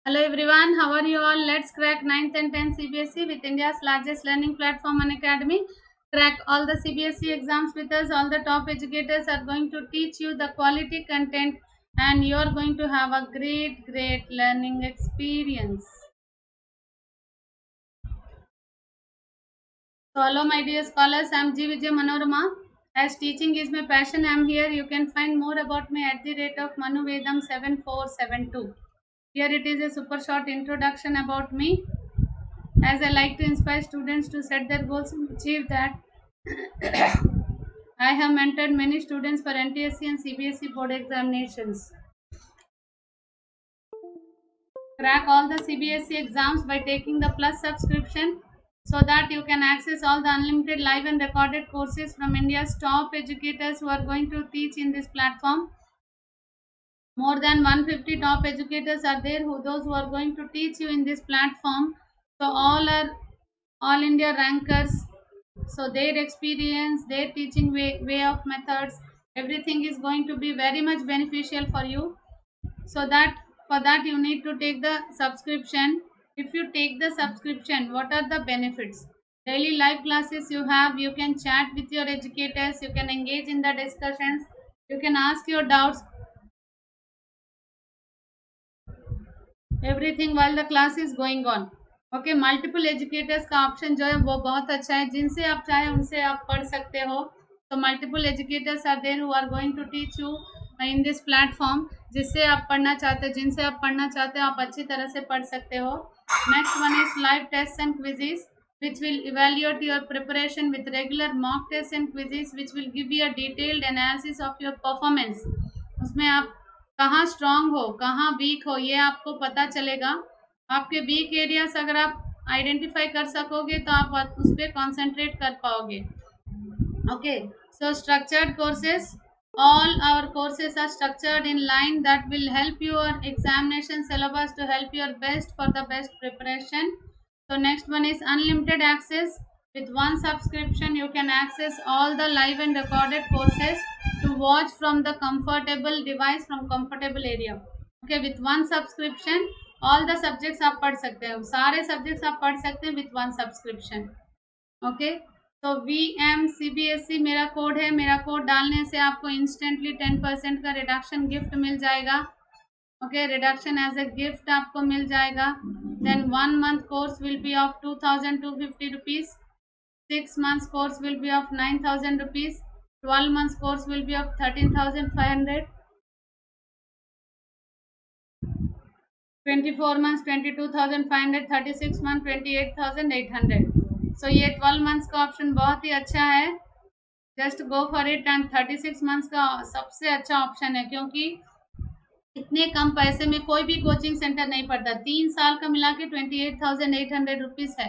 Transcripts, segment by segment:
Hello everyone, how are you all? Let's crack 9th and 10th CBSE with India's largest learning platform Unacademy. Crack all the CBSE exams with us. All the top educators are going to teach you the quality content and you are going to have a great learning experience. So hello my dear scholars, I am G. Vijay Manorama. As teaching is my passion, I am here. You can find more about me at the rate of Manu Vedam 7472. Here it is a super short introduction about me. As I like to inspire students to set their goals and achieve that, I have mentored many students for NTSC and CBSE board examinations. Crack all the CBSE exams by taking the Plus subscription so that you can access all the unlimited live and recorded courses from India's top educators who are going to teach in this platform. More than 150 top educators are there those who are going to teach you in this platform. So all are all India rankers. So their experience, their teaching way of methods, everything is going to be very much beneficial for you. So that for that you need to take the subscription. If you take the subscription, what are the benefits? Daily live classes you have, you can chat with your educators, you can engage in the discussions, you can ask your doubts, everything while the class is going on. Okay, multiple educators का option जो है वो बहुत अच्छा है, जिनसे आप चाहे उनसे आप पढ़ सकते हो. तो multiple educators are there who are going to teach you in this platform. जिससे आप पढ़ना चाहते हो, जिनसे आप पढ़ना चाहते हो, आप अच्छी तरह से पढ़ सकते हो. Next one is live test and quizzes which will evaluate your preparation with regular mock tests and quizzes which will give you a detailed analysis of your performance. उसमें आप कहाँ स्ट्रांग हो, कहाँ वीक हो, ये आपको पता चलेगा. आपके वीक एरियाज अगर आप आइडेंटिफाई कर सकोगे तो आप उस पर कॉन्सेंट्रेट कर पाओगे. Okay, so structured courses, all our courses are structured in line that will help your examination syllabus to help your best for the best preparation. So next one is unlimited access. With one subscription you can access all the live and recorded courses to watch from the comfortable device from comfortable area. Okay, with one subscription all the subjects आप पढ़ सकते हो, सारे subjects आप पढ़ सकते हैं with one subscription. Okay, तो VMCBSE मेरा कोड है. मेरा कोड डालने से आपको इंस्टेंटली 10% का रिडक्शन गिफ्ट मिल जाएगा. Okay, reduction as a gift आपको मिल जाएगा. Then 1 month course will be of 2250 rupees, 6 months course will be of 9000 rupees, 12 months course will be of 13500, 24 months 22,500, 36 months 28,800. So ये 12 months का ऑप्शन बहुत ही अच्छा है. Just go for it. And 36 months का सबसे अच्छा ऑप्शन है, क्योंकि इतने कम पैसे में कोई भी कोचिंग सेंटर नहीं पड़ता. 3 साल का मिला के 28,800 रुपीज़ है.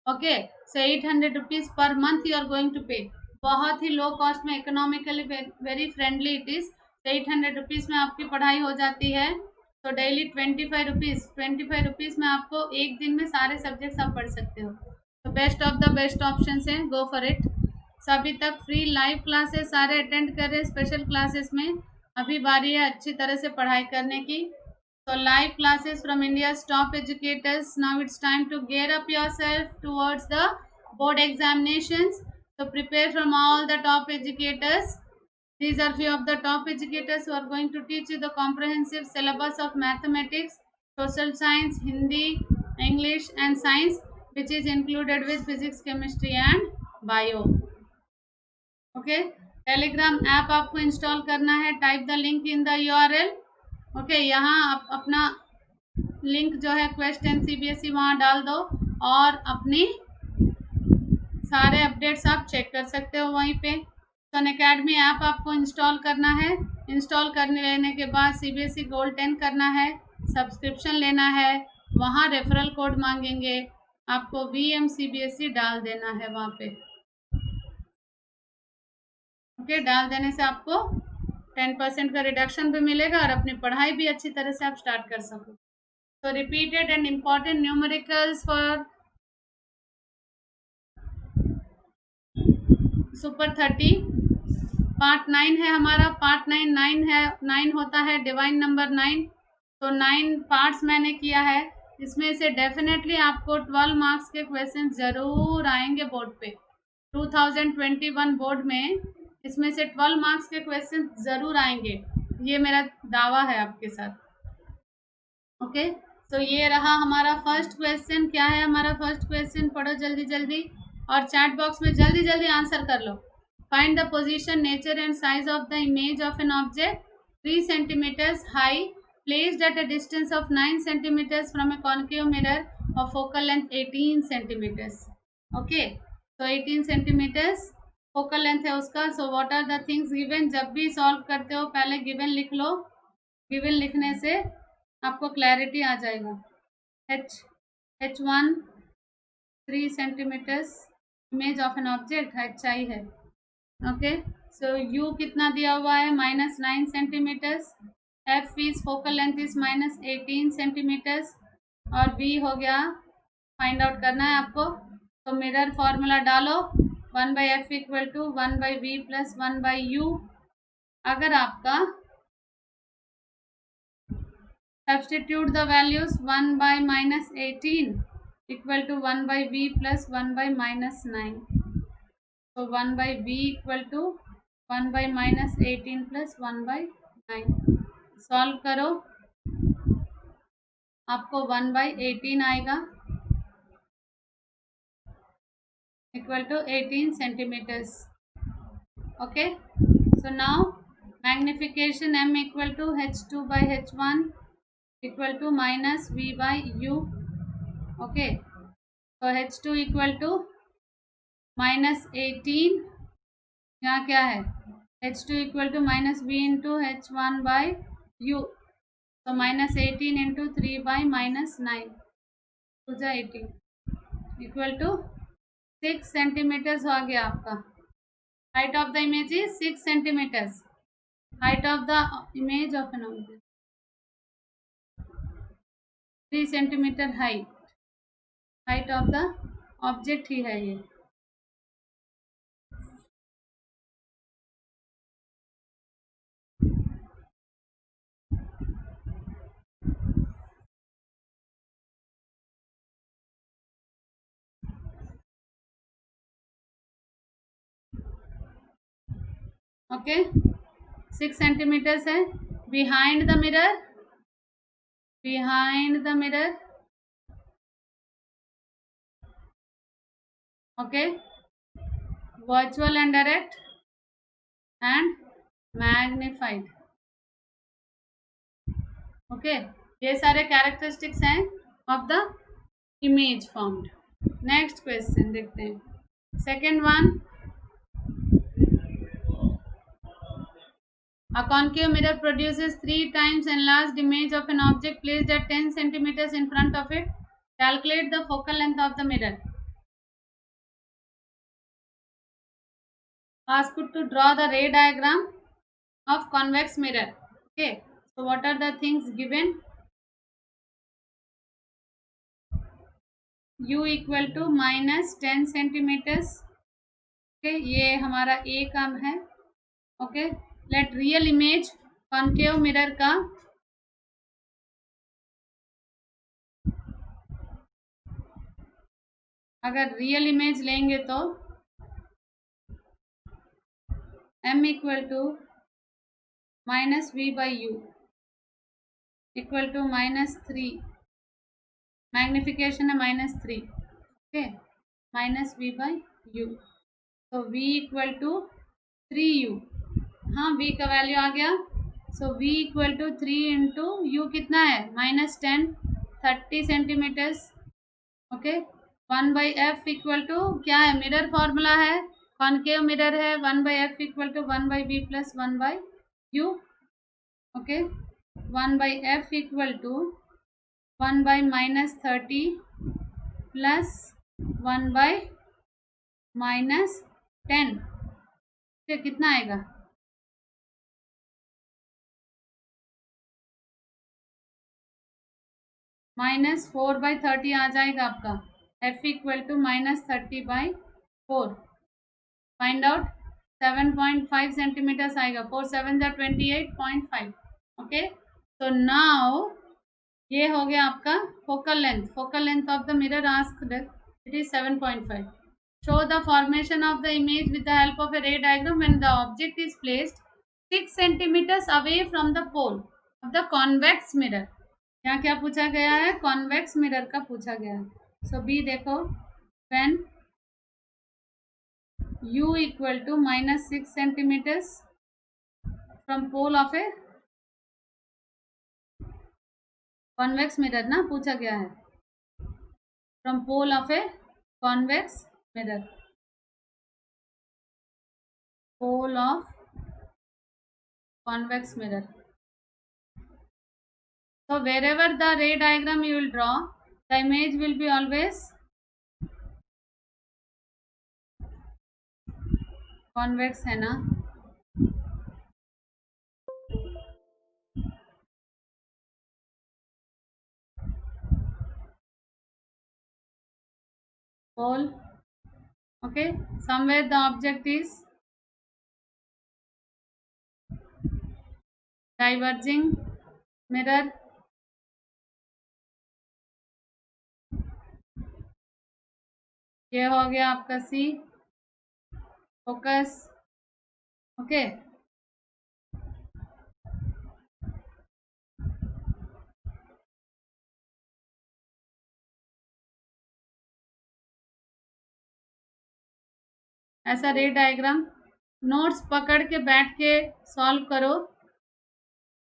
Okay, so 800 rupees per month you are going to pay. बहुत ही लो कॉस्ट में, economically very friendly it is. 800 rupees में आपकी पढ़ाई हो जाती है. तो डेली 25 रुपीज़ में आपको एक दिन में सारे सब्जेक्ट्स आप पढ़ सकते हो. तो best of the best option है, गो फॉर इट. सभी तक फ्री लाइव क्लासेस सारे अटेंड कर रहे हैं. स्पेशल क्लासेस में अभी बारी है अच्छी तरह से पढ़ाई करने की. तो live classes from India's top educators. Now it's time to gear up yourself towards the board examinations. So prepare from all the top educators. These are few of the top educators who are going to teach you the comprehensive syllabus of mathematics, social science, Hindi, English and science, which is included with physics, chemistry and bio. Okay, Telegram app आपको install करना है. Type the link in the URL. Okay, यहाँ आप अपना link जो है quest and CBSE वहाँ डाल दो और अपनी सारे अपडेट्स आप चेक कर सकते हो वहीं पे. तो अनअकैडमी ऐप आपको इंस्टॉल करना है. इंस्टॉल करने लेने के बाद CBSE गोल्ड 10 करना है, सब्सक्रिप्शन लेना है. वहाँ रेफरल कोड मांगेंगे, आपको VMCBSE डाल देना है वहाँ पे. ओके, डाल देने से आपको 10% का रिडक्शन भी मिलेगा और अपनी पढ़ाई भी अच्छी तरह से आप स्टार्ट कर सको. तो repeated and important numericals for super 30, part 9 है हमारा, पार्ट 9 है, 9 होता है डिवाइन नंबर 9। तो 9 पार्ट्स मैंने किया है, इसमें से डेफिनेटली आपको 12 मार्क्स के क्वेश्चन जरूर आएंगे बोर्ड पे। 2021 बोर्ड में इसमें से 12 मार्क्स के क्वेश्चन जरूर आएंगे, ये मेरा दावा है आपके साथ। ओके, तो ये रहा हमारा फर्स्ट क्वेश्चन। क्या है हमारा फर्स्ट क्वेश्चन, पढ़ो जल्दी जल्दी और चैट बॉक्स में जल्दी जल्दी आंसर कर लो। Find the position, nature and size of the image of an object 3 centimeters high placed at a distance of 9 centimeters from a concave mirror of focal length 18 centimeters. Okay, तो 18 centimeters focal length है उसका। So what are the things given, जब भी solve करते हो पहले given लिख लो, given लिखने से आपको क्लैरिटी आ जाएगा। H1 3 centimeters image of an object HI है। ओके, सो U कितना दिया हुआ है -9 centimeters, F is focal length is -18 centimeters और V हो गया, फाइंड आउट करना है आपको। तो मिरर फॉर्मूला डालो, 1/F equal to 1/V plus 1/U। अगर आपका substitute the values 1 by -18 equal to 1 by V plus 1 by -9. So 1 by V equal to 1 by -18 plus 1 by 9. Solve करो, आपको 1 by 18 आएगा equal to 18 centimeters. Okay, so now magnification M equal to H2 by H1 equal to minus V by U. Okay, so H2 equal to -18, यहाँ क्या है H2 equal to -V into H1 by U, तो -18 into 3 by -9 हो जाए 18 equal to 6 centimeters हो गया आपका। Height of the image is 6 centimeters, height of the image of an object 3 centimeter height, height of the object ही है ये। Okay, 6 centimeters है। Behind the mirror, behind the mirror, okay, virtual and direct and magnified. okay, ये सारे characteristics हैं of the image formed. Next question देखते हैं, second one, a concave mirror produces 3 times enlarged image of an object placed at 10 centimeters in front of it. Calculate the focal length of the mirror. Asked to draw the ray diagram of convex mirror. Okay, so what are the things given? U equal to -10 centimeters. Okay, ये हमारा A काम है। okay, let real image concave mirror का अगर real image लेंगे तो M equal to -V by U equal to -3, magnification है -3, okay, -V by U, तो V इक्वल टू 3U, हाँ V का वैल्यू आ गया। So V equal to 3 into U कितना है -10, 30 centimetres. Okay, 1 by F equal to क्या है, मिरर फॉर्मूला है, कॉनकेव मिरर है, 1 by F equal to 1 by V plus 1 by U। Okay, 1 by F equal to 1 by -30 plus 1 by -10, फिर कितना आएगा, -4 by 30 आ जाएगा आपका। F equal to -30 by 4, find out 7.5 centimetres आएगा. 4 7 जा 28.5. ओके, तो नाउ ये हो गया आपका focal length. Focal length of the mirror asked it is 7.5. Show the formation of the image with the help of a ray diagram when the object is placed 6 centimeters away from the pole of the convex mirror. यहाँ क्या पूछा गया है? Convex mirror का पूछा गया है. सो B देखो, when u equal to -6 centimeters from pole of a convex mirror ना पूछा गया है, from pole of a convex mirror, pole of convex mirror. So wherever the ray diagram you will draw, the image will be always convex है ना. Pole. Okay, somewhere the object is diverging mirror. ये हो गया आपका सी, focus. Okay, ऐसा रे diagram notes पकड़ के बैठ के सॉल्व करो,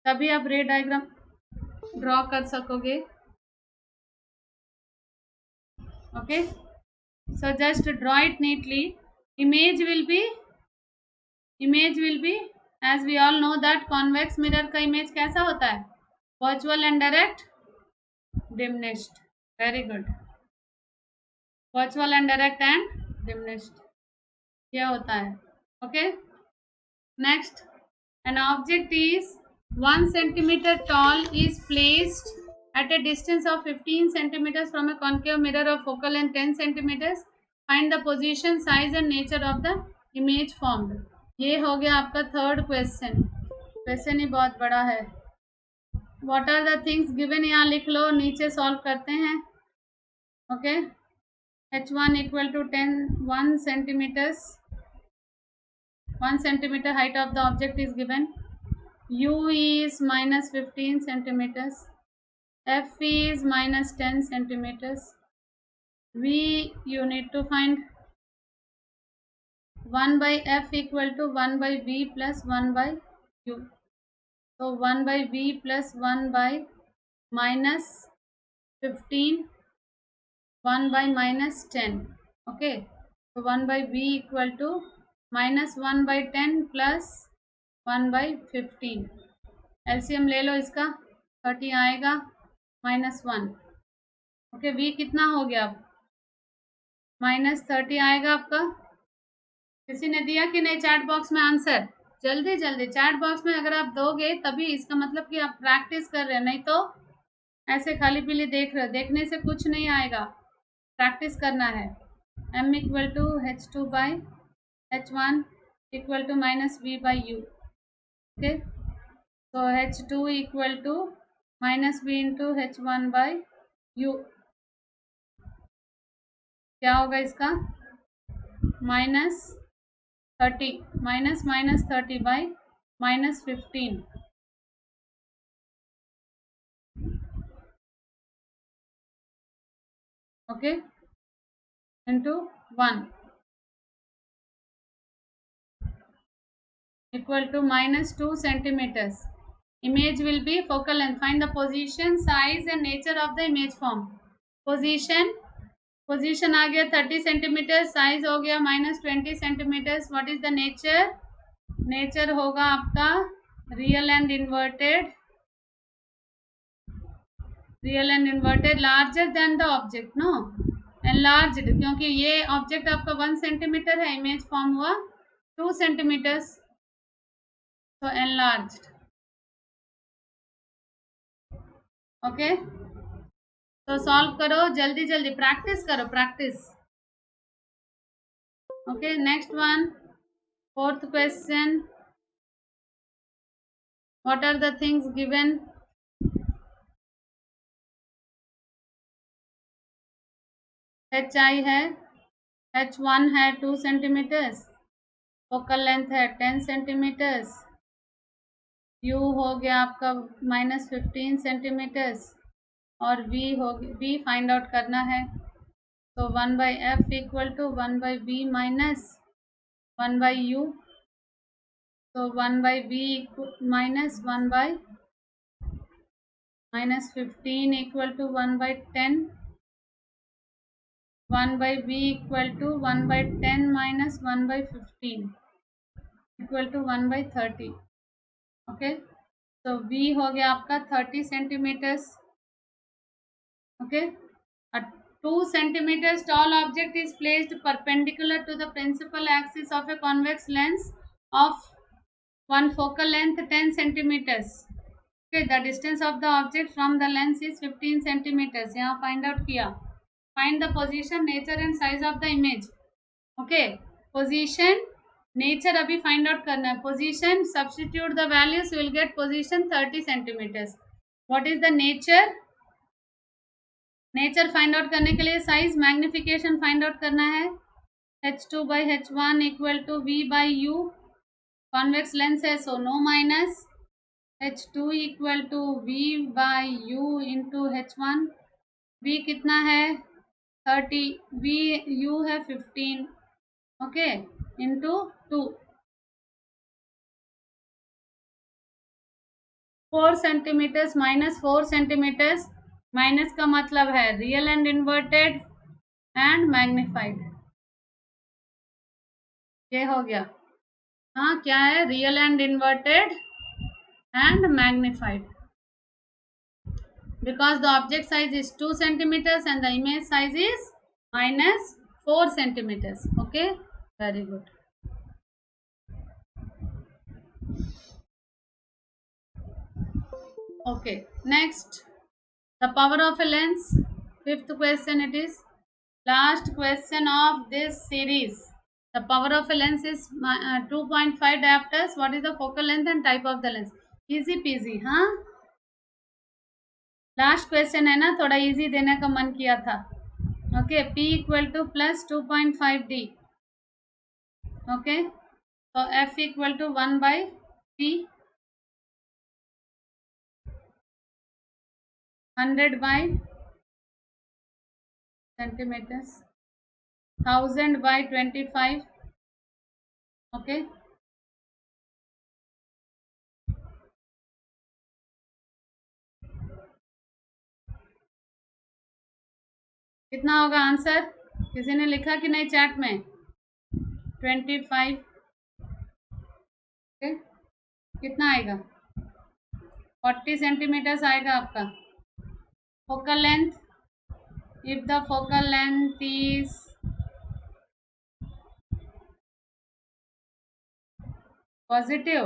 तभी आप रे डायग्राम ड्रॉ कर सकोगे. Okay, so just draw it neatly. Image will be as we all know that convex mirror का इमेज कैसा होता है? Virtual and direct, diminished. Very good. Virtual and direct and diminished ये होता है. Okay, next, an object is 1 centimeter tall is placed at a distance of 15 centimeters from a concave mirror of focal length 10 centimeters. Find the position, size and nature of the image formed. ये हो गया आपका third question. Question ही बहुत बड़ा है. What are the things given? यहाँ लिख लो, नीचे सॉल्व करते हैं. Okay, h1 equal to 1 centimeters. 1 centimeter height of the object is given. U is -15 centimeters. F is -10 centimeters. V you need to find 1 by F equal to 1 by V plus 1 by U. So 1 by V plus 1 by -15, 1 by -10. Okay, so 1 by V equal to -1 by 10 plus 1 by 15. LCM ले लो इसका, 30 आएगा, -1. Okay, we कितना हो गया? -30 आएगा आपका. किसी ने दिया कि नहीं चैट बॉक्स में आंसर? जल्दी जल्दी चैट बॉक्स में अगर आप दोगे तभी इसका मतलब कि आप प्रैक्टिस कर रहे हो, नहीं तो ऐसे खाली पीली देख रहे हो. देखने से कुछ नहीं आएगा, प्रैक्टिस करना है. m equal to h2 by h1 equal to -v by u. Okay, so h2 equal to -v into h1 by u. क्या होगा इसका? -30 -30 by -15. Okay, into 1 equal to -2 centimeters. Image will be focal length. Find the position, size and nature of the image form. Position आ गया 30 centimetre, size हो गया -20 centimetres. What is the nature? Nature होगा आपका real and inverted, larger than the object. No, enlarged, क्योंकि ये object आपका 1 centimetre है, इमेज फॉर्म हुआ 2 सेंटीमीटर्स, तो एनलार्ज्ड. ओके, तो सॉल्व करो जल्दी जल्दी, प्रैक्टिस करो, practice. Okay, next one. Fourth question, what are the things given? HI है, H1 है 2 सेंटीमीटर्स, फोकल लेंथ है 10 सेंटीमीटर्स, U हो गया आपका -15 सेंटीमीटर्स और V हो गया, V फाइंड आउट करना है। तो 1/f equal to 1/v minus 1/u, तो 1/v minus 1/-15 equal to 1/10, 1/v equal to 1/10 minus 1/15 equal to 1/30। Okay, तो v हो गया आपका 30 centimetres. Okay, a 2 centimeters tall object is placed perpendicular to the principal axis of a convex lens of one focal length 10 centimeters. Okay, the distance of the object from the lens is 15 centimeters. यहाँ find out किया। Find the position, nature and size of the image. Okay, position, nature अभी find out करना है। Position, substitute the values, you will get position 30 centimeters. What is the nature? Nature find out करने के लिए size magnification find out करना है। H2/H1 equal to V/U, convex lens है so no minus. H2 equal to V/U into H1, V कितना है 30, VU है 15, okay, into 2, 4 centimeters minus 4 centimeters, minus का मतलब है real and inverted and magnified. ये हो गया, हाँ क्या है, real and inverted and magnified, because the object size is 2 centimeters and the image size is -4 centimeters. Okay, very good. Okay, next, the power of a lens. Fifth question it is, last question of this series. The power of a lens is 2.5 diopters. What is the focal length and type of the lens? Easy peasy, हाँ। Last question है ना, थोड़ा easy देने का मन किया था। Okay, P equal to plus 2.5D। Okay, तो F equal to 1/P, 100 centimeters, 1000/25। Okay, कितना होगा आंसर? किसी ने लिखा कि नहीं चैट में? 25। ओके, कितना आएगा? 40 सेंटीमीटर्स आएगा आपका। Focal length, if the focal length is positive,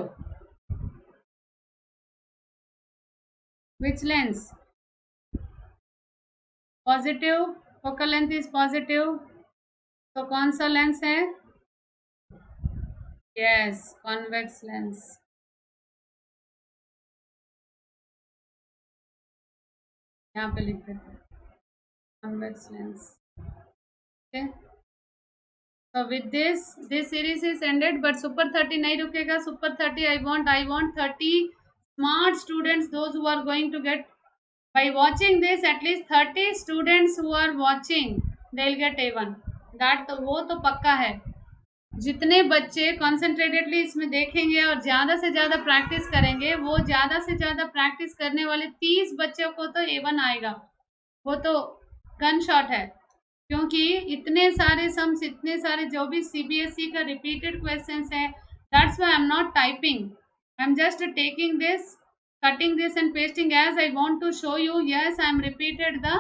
which lens? Positive, focal length is positive, तो कौन सा लेंस है? Yes, convex lens. यहाँ पे लिख देते हैं convex lens. Okay, so with this series is ended, but super 30 नहीं रुकेगा। super 30 I want 30 smart students, those who are going to get, by watching this, at least 30 students who are watching, they'll get A1, that तो वो तो पक्का है। जितने बच्चे कॉन्सेंट्रेटेडली इसमें देखेंगे और ज़्यादा से ज़्यादा प्रैक्टिस करेंगे, वो ज़्यादा से ज़्यादा प्रैक्टिस करने वाले 30 बच्चों को तो A1 आएगा, वो तो गन शॉट है। क्योंकि इतने सारे सम्स, इतने सारे जो भी CBSE का रिपीटेड क्वेश्चंस है, that's why I am not typing, I am just taking this, cutting this and pasting as I want to show you. Yes, I am repeated the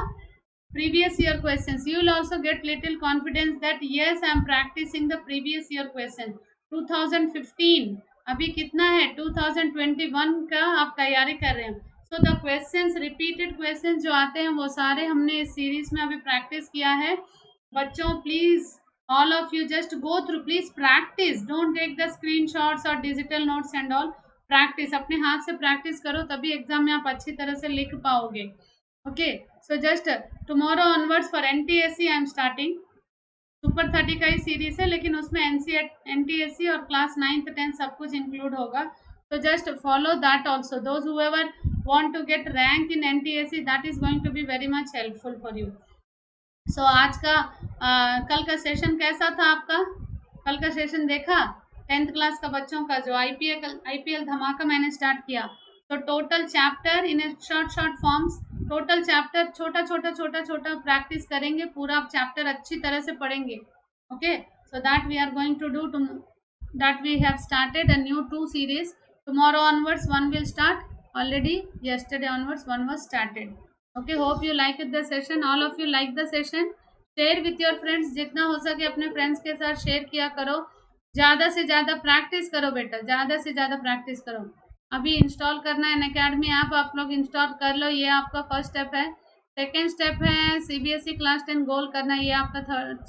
previous year questions. You will also get little confidence that yes, I am practicing the previous year question 2015, अभी कितना है 2021 का आप तैयारी कर रहे हैं। So the questions, repeated questions जो आते हैं वो सारे हमने इस सीरीज में अभी प्रैक्टिस किया है। बच्चों please all of you just go through, please practice, don't take the screenshots or digital notes and all. Practice, अपने हाथ से प्रैक्टिस करो, तभी एग्जाम में आप अच्छी तरह से लिख पाओगे. Okay, so just tomorrow onwards for NTSC I am starting. Super 30 का ही सीरीज है, लेकिन उसमें एनटीएससी और क्लास 9th 10th सब कुछ इंक्लूड होगा. So just follow that also. Those whoever want to get rank in NTSC, that is going to be very much helpful for you. So आज का कल का सेशन कैसा था आपका? कल का सेशन देखा 10th क्लास का बच्चों का, जो आईपीएल धमाका मैंने स्टार्ट किया. तो total chapter in short forms, total chapter छोटा प्रैक्टिस करेंगे, पूरा चैप्टर अच्छी तरह से पढ़ेंगे. Okay, so that we are going to do, that we have started a new 2 series. Tomorrow onwards one will start. Already yesterday onwards one was started. Okay, hope you liked the session. All of you like the session. Share with your friends, जितना हो सके अपने friends के साथ share किया करो. ज़्यादा से ज़्यादा प्रैक्टिस करो बेटा, ज़्यादा से ज़्यादा प्रैक्टिस करो. अभी इंस्टॉल करना है अनअकैडमी ऐप, आप लोग इंस्टॉल कर लो, ये आपका फर्स्ट स्टेप है. सेकेंड स्टेप है सीबीएसई क्लास 10 गोल करना, ये आपका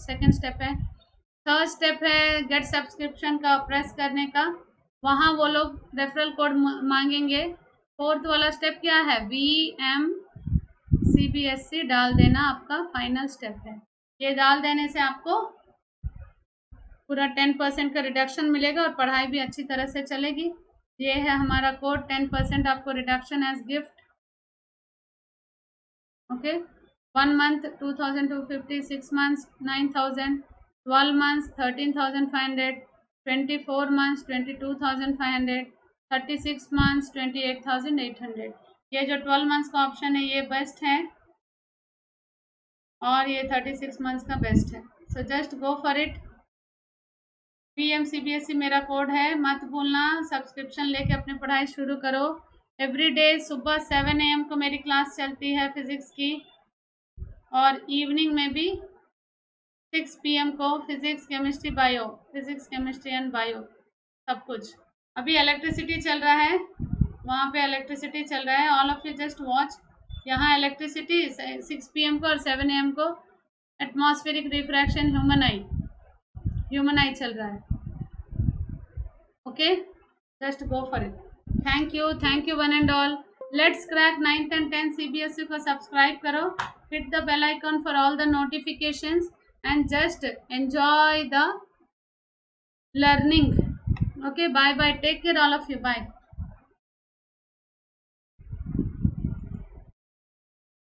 सेकेंड स्टेप है. थर्ड स्टेप है गेट सब्सक्रिप्शन का प्रेस करने का, वहाँ वो लोग रेफरल कोड मांगेंगे. फोर्थ वाला स्टेप क्या है? VMCBSC डाल देना, आपका फाइनल स्टेप है. ये डाल देने से आपको पूरा 10% का रिडक्शन मिलेगा और पढ़ाई भी अच्छी तरह से चलेगी. ये है हमारा कोड, 10% आपको reduction as gift. Okay, 1 month 2250, 6 months 9000, 12 months 13,500, 24 months 22,500, 36 months 28,800. ये जो 12 months का ऑप्शन है ये बेस्ट है, और ये 36 months का बेस्ट है. So just go for it. PMCBSC मेरा कोड है, मत भूलना. सब्सक्रिप्शन लेके अपनी पढ़ाई शुरू करो. एवरी डे सुबह 7 AM को मेरी क्लास चलती है फिजिक्स की, और इवनिंग में भी 6 PM को physics chemistry bio, physics chemistry and bio सब कुछ. अभी इलेक्ट्रिसिटी चल रहा है, वहाँ पे इलेक्ट्रिसिटी चल रहा है. All of you just watch. यहाँ इलेक्ट्रिसिटी 6 PM को और 7 AM को एटमॉस्फेरिक रिफ्रैक्शन ह्यूमन आई चल रहा है. Okay, just go for it. Thank you one and all. Let's crack 9th and 10th CBSE को सब्सक्राइब करो. Hit the bell icon for all the notifications and just enjoy the learning. Okay, bye, take care all of you, bye.